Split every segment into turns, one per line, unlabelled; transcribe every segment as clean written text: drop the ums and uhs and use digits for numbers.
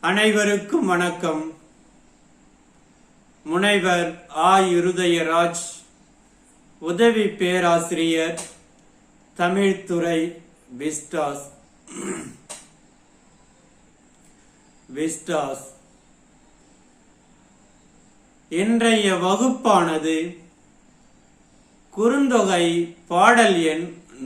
அனைவருக்கும் வணக்கம். முனைவர் ஆ. இருதயராஜ், உதவி பேராசிரியர், தமிழ்துறை, விஸ்டாஸ். இன்றைய வகுப்பானது குறுந்தொகை பாடல் எண்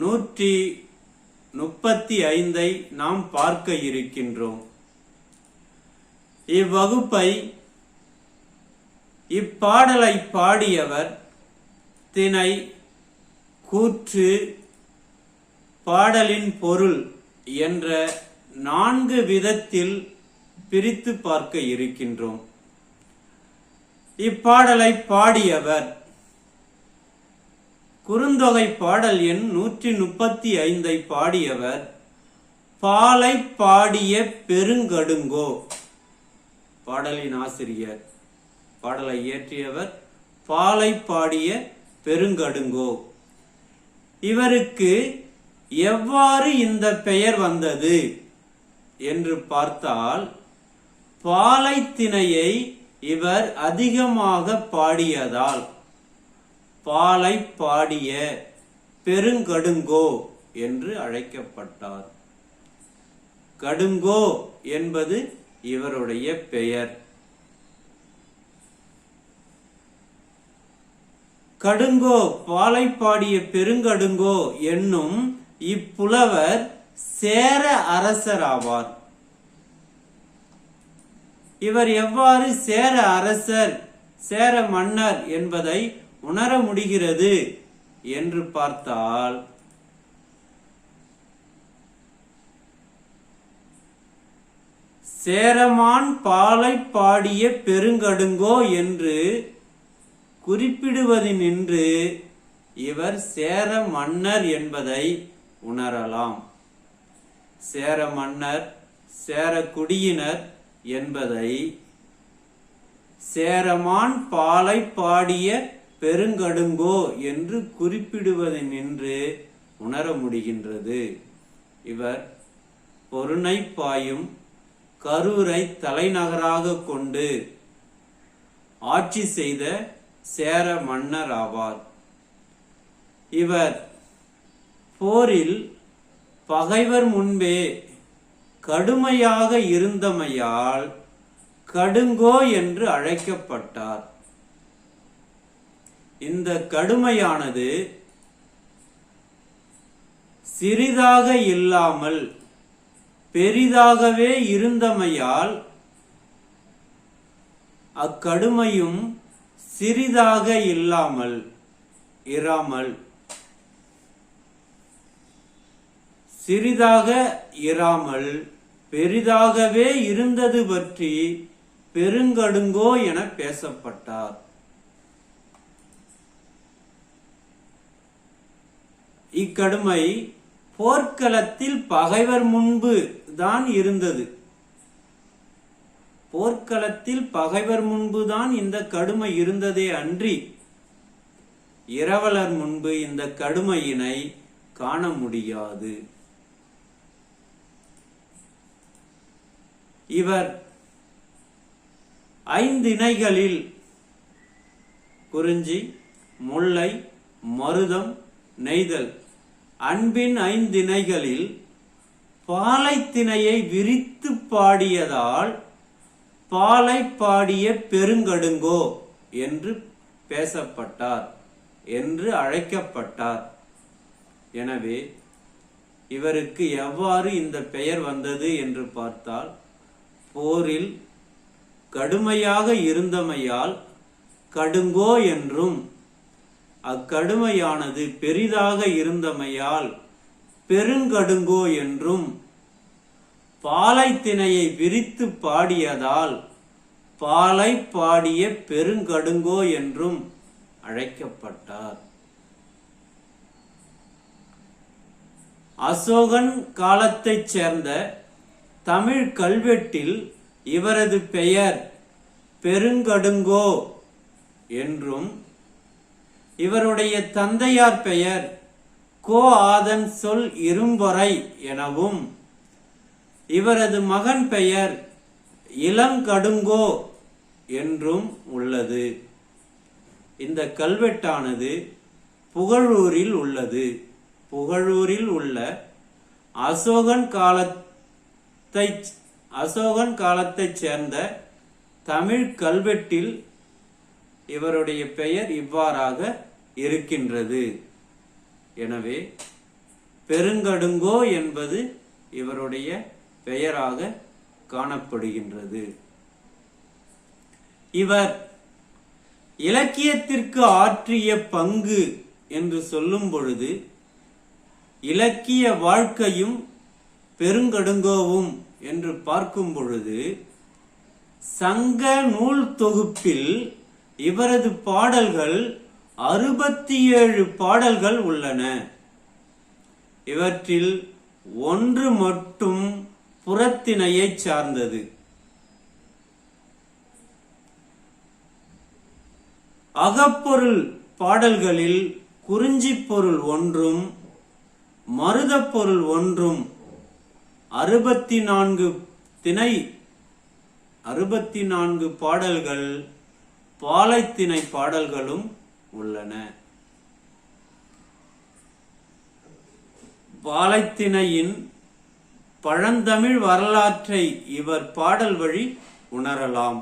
135 நாம் பார்க்க இருக்கின்றோம். இப்பாடலை பாடியவர் திணை, கூற்று, பாடலின் பொருள் என்ற 4 விதத்தில் பிரித்து பார்க்க இருக்கின்றோம். இப்பாடலை பாடியவர் குறுந்தொகை பாடல் எண் 135 பாடியவர் பாலை பாடிய பெருங்கடுங்கோ. பாடலின் ஆசிரியர், பாடலை இயற்றியவர் பாலை பாடிய பெருங்கடுங்கோ. இவருக்கு எவ்வாறு இந்த பெயர் வந்தது என்று பார்த்தால், பாலை திணையை இவர் அதிகமாக பாடியதால் பாலை பாடிய பெருங்கடுங்கோ என்று அழைக்கப்பட்டார். கடுங்கோ என்பது இவருடைய பெயர். கடுங்கோ, பாலை பாடிய பெருங்கடுங்கோ என்னும் இப்புலவர் சேர அரசராவார். இவர் எவ்வாறு சேர அரசர், சேர மன்னர் என்பதை உணர முடிகிறது என்று பார்த்தால், சேரமான் பாலை பாடிய பெருங்கடுங்கோ என்று குறிப்பிடுவதினின்று இவர் சேர மன்னர் என்பதை உணரலாம். சேர மன்னர், சேர குடியினர் என்பதை சேரமான் பாலை பாடிய பெருங்கடுங்கோ என்று குறிப்பிடுவதினின்று உணர முடிகின்றது. இவர் பொருணை பாயும் கரூரை தலைநகராக கொண்டு ஆட்சி செய்த சேர மன்னர் ஆவார். இவர் போரில் பகைவர் முன்பே கடுமையாக இருந்தமையால் கடுங்கோ என்று அழைக்கப்பட்டார். இந்த கடுமையானது சிறிதாக இல்லாமல் பெரிதாகவே இருந்தமையால் அக்கடுமையும் சிறிதாக இராமல் பெரிதாகவே இருந்தது பற்றி பெருங்கடுங்கோ என பேசப்பட்டார். இக்கடுமை போர்க்களத்தில் பகைவர் முன்பு தான் இருந்தது. போர்க்களத்தில் பகைவர் முன்புதான் இந்த கடுமை இருந்ததே அன்றி இரவலர் முன்பு இந்த கடுமையினை காண முடியாது. இவர் 5 இணைகளில் குறிஞ்சி, முல்லை, மருதம், நெய்தல் அன்பின் 5 இணைகளில் பாலை திணையை விரித்து பாடியதால் பாலை பாடிய பெருங்கடுங்கோ என்று பேசப்பட்டார், என்று அழைக்கப்பட்டார். எனவே இவருக்கு எவ்வாறு இந்த பெயர் வந்தது என்று பார்த்தால், போரில் கடுமையாக இருந்தமையால் கடுங்கோ என்றும், அக்கடுமையானது பெரிதாக இருந்தமையால் பெருங்கடுங்கோ என்றும், பாலை திணையை விரித்து பாடியதால் பாலை பாடிய பெருங்கடுங்கோ என்றும் அழைக்கப்பட்டார். அசோகன் காலத்தைச் சேர்ந்த தமிழ் கல்வெட்டில் இவரது பெயர் பெருங்கடுங்கோ என்றும், இவருடைய தந்தையார் பெயர் கோ ஆதன் சொல் இரும்பொறை எனவும், இவரது மகன் பெயர் இளங்கடுங்கோ என்றும் உள்ளது. இந்த கல்வெட்டானது புகழூரில் உள்ளது. புகழூரில் உள்ள அசோகன் காலத்தைச் சேர்ந்த தமிழ் கல்வெட்டில் இவருடைய பெயர் இவ்வாறாக இருக்கின்றது. எனவே பெருங்கடுங்கோ என்பது இவருடைய பெயராக காணப்படுகின்றது. இவர் இலக்கியத்திற்கு ஆற்றிய பங்கு என்று சொல்லும் பொழுது இலக்கிய வாழ்க்கையும் பெருங்கடுங்கோவும் என்று பார்க்கும் பொழுது சங்க நூல் தொகுப்பில் இவரது பாடல்கள் 67 பாடல்கள் உள்ளன. இவற்றில் ஒன்று மட்டும் புறத்திணையை சார்ந்தது. அகப்பொருள் பாடல்களில் குறிஞ்சி பொருள் ஒன்றும் மருதப் பொருள் ஒன்றும் 64 பாடல்கள் பாலைத்திணை பாடல்களும் உள்ளன. பாலைத்திணையின் பழந்தமிழ் வரலாற்றை இவர் பாடல் வழி உணரலாம்.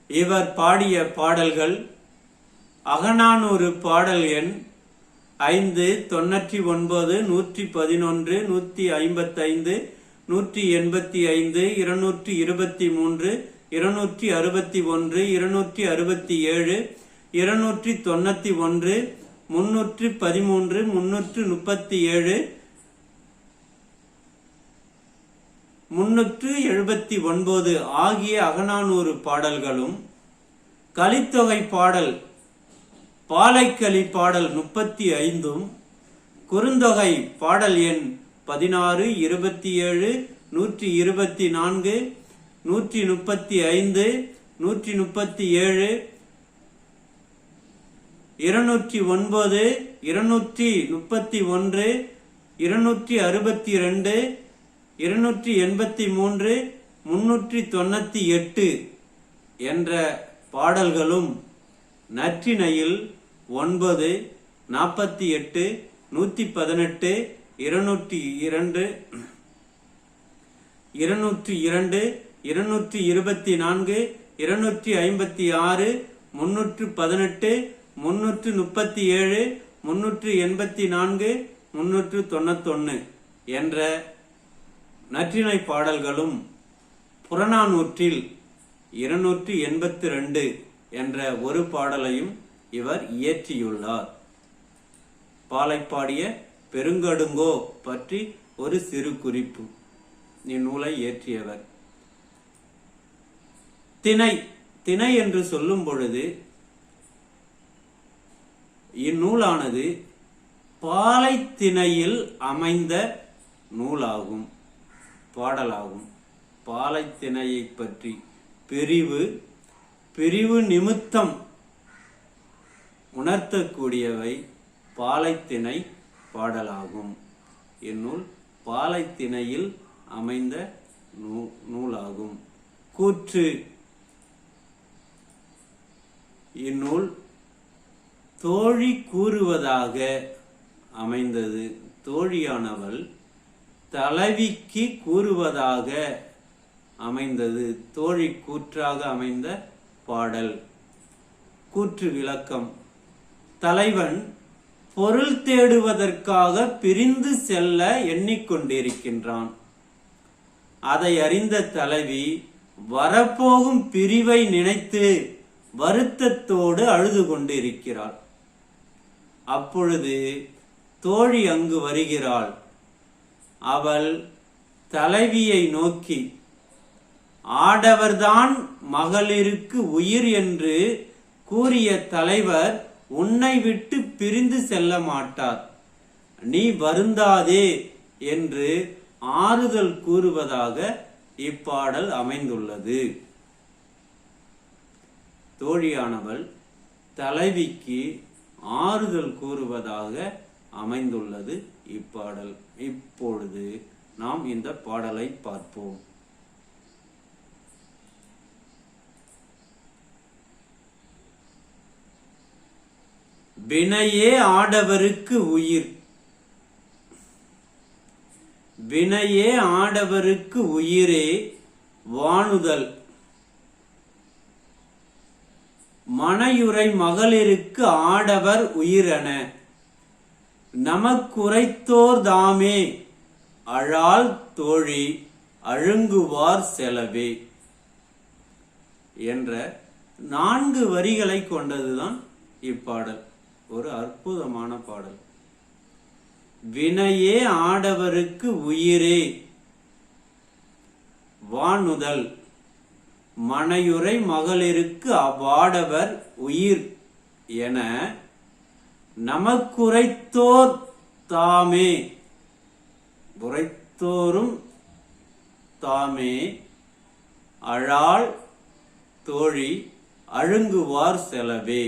இவர் பாடிய பாடல்கள் அகநானூறு பாடல் எண் 5, 99, 111, 155, 185, 223, 261, 267, 291, 313, 337, 379 ஆகிய அகநானூறு பாடல்களும், கலித்தொகை பாடல் பாலைக்கலி பாடல் 35, குறுந்தொகை பாடல் எண் 16, 27, 124, 135, 137, 209, 231, 262, 283, 398 என்ற பாடல்களும் நற்றிணையில் 9, 48, 118, 202, 202, 224, 256, 318, 337, 384, 391 என்ற நற்றிணை பாடல்களும், புறநானூற்றில் 282 என்ற ஒரு பாடலையும் இவர் இயற்றியுள்ளார். பாலைப்பாடிய பெருங்கடுங்கோ பற்றி ஒரு சிறு குறிப்பு. இந்நூலை இயற்றியவர். திணை என்று சொல்லும் பொழுது இந்நூலானது பாலைத்திணையில் அமைந்த நூலாகும், பாடலாகும். பாலைத்திணையை பற்றி பிரிவு நிமித்தம் உணர்த்தக்கூடியவை பாலைத்திணை பாடலாகும். இந்நூல் பாலைத்திணையில் அமைந்த நூலாகும். கூற்று. இந்நூல் தோழி கூறுவதாக அமைந்தது. தோழியானவள் தலைவிக்கு கூறுவதாக அமைந்தது. தோழி கூற்றாக அமைந்த பாடல். கூற்று விளக்கம். தலைவன் பொருள் தேடுவதற்காக பிரிந்து செல்ல எண்ணிக்கொண்டிருக்கின்றான். அதை அறிந்த தலைவி வரப்போகும் பிரிவை நினைத்து வருத்தத்தோடு அழுது கொண்டு இருக்கிறாள். அப்பொழுது தோழி அங்கு வருகிறாள். அவள் தலைவியை நோக்கி, ஆடவர்தான் மகளிருக்கு உயிர் என்று கூறிய தலைவர் உன்னை விட்டு பிரிந்து செல்ல மாட்டார், நீ வருந்தாதே என்று ஆறுதல் கூறுவதாக இப்பாடல் அமைந்துள்ளது. தோழியானவள் தலைவிக்கு ஆறுதல் கூறுவதாக அமைந்துள்ளது இப்பாடல். இப்பொழுது நாம் இந்த பாடலை பார்ப்போம். வினையே ஆடவருக்கு உயிர். வினையே ஆடவருக்கு உயிரே வாணுதல். மனையுறை மகளிருக்கு ஆடவர் உயிரென நமக்குரைத்தோர் தாமே அழால் தோழி அழுங்குவார் செலவே என்ற 4 வரிகளை கொண்டதுதான் இப்பாடல். ஒரு அற்புதமான பாடல். வினையே ஆடவருக்கு உயிரே வாணுதல். மனையுறை மகளிருக்கு அவ்வாடவர் உயிர் என நமக்குரைத்தோர் தாமே, உரைத்தோரும் தாமே அழால் தோழி அழுங்குவார் செலவே.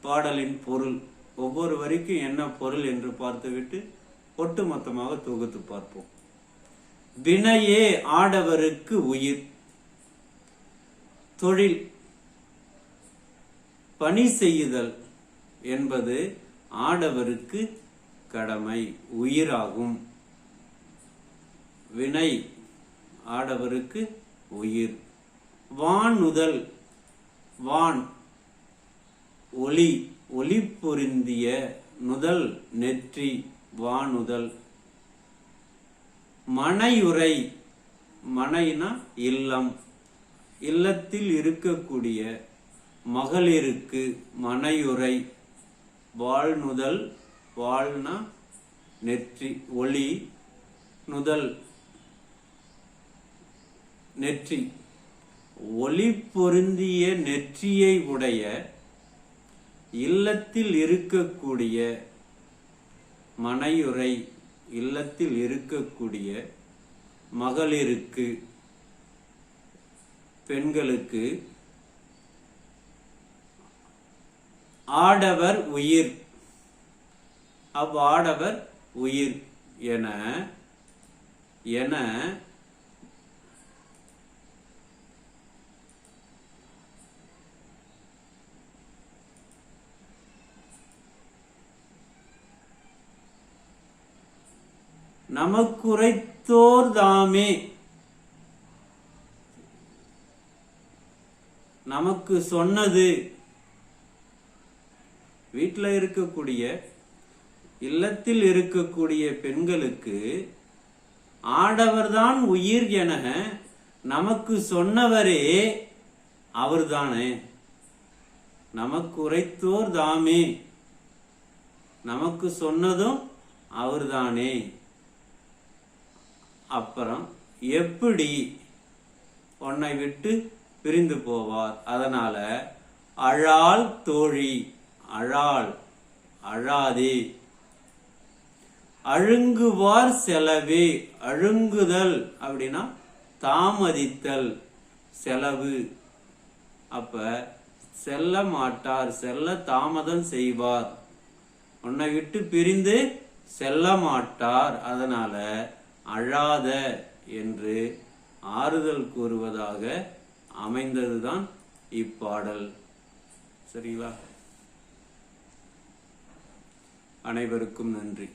பாடலின் பொருள். ஒவ்வொரு வரிக்கும் என்ன பொருள் என்று பார்த்துவிட்டு ஒட்டுமொத்தமாக தொகுத்து பார்ப்போம். வினையே ஆடவருக்கு உயிர். தொழில், பணி செய்யுதல் என்பது ஆடவருக்கு கடமை, உயிராகும். வினை ஆடவருக்கு உயிர். வாணுதல், வான் ஒளி, ஒளி பொருந்திய, நுதல் நெற்றி, வாணுதல். மனையுறை, மனைனா இல்லம், இல்லத்தில் இருக்கக்கூடிய மகளிருக்கு மனையுறை. வாழ்நுதல், வாழ்னா நெற்றி, ஒளி, நுதல் நெற்றி. ஒளி பொருந்திய நெற்றியை உடைய இல்லத்தில் இருக்கக்கூடிய மனையுறை, இல்லத்தில் இருக்கக்கூடிய மகளிருக்கு, பெண்களுக்கு ஆடவர் உயிர், அவ்வாடவர் உயிர் என நமக்குரைத்தோர் தாமே, நமக்கு சொன்னது. வீட்டில் இருக்கக்கூடிய, இல்லத்தில் இருக்கக்கூடிய பெண்களுக்கு ஆடவர்தான் உயிர் என நமக்கு சொன்னவரே அவர்தானே. நமக்கு உரைத்தோர் தாமே, நமக்கு சொன்னதும் அவர்தானே. அப்புறம் எப்படி உன்னை விட்டு பிரிந்து போவார்? அதனால அழால் தோழி, அழால் அழாதே. அழுங்குவார் செலவே, அழுங்குதல் அப்படின்னா தாமதித்தல், செலவு. அப்ப செல்ல மாட்டார், செல்ல தாமதம் செய்வார். உன்னை விட்டு பிரிந்து செல்ல மாட்டார், அதனால அழாத என்று ஆறுதல் கூறுவதாக அமைந்ததுதான் இப்பாடல். சரிங்களா? அனைவருக்கும் நன்றி.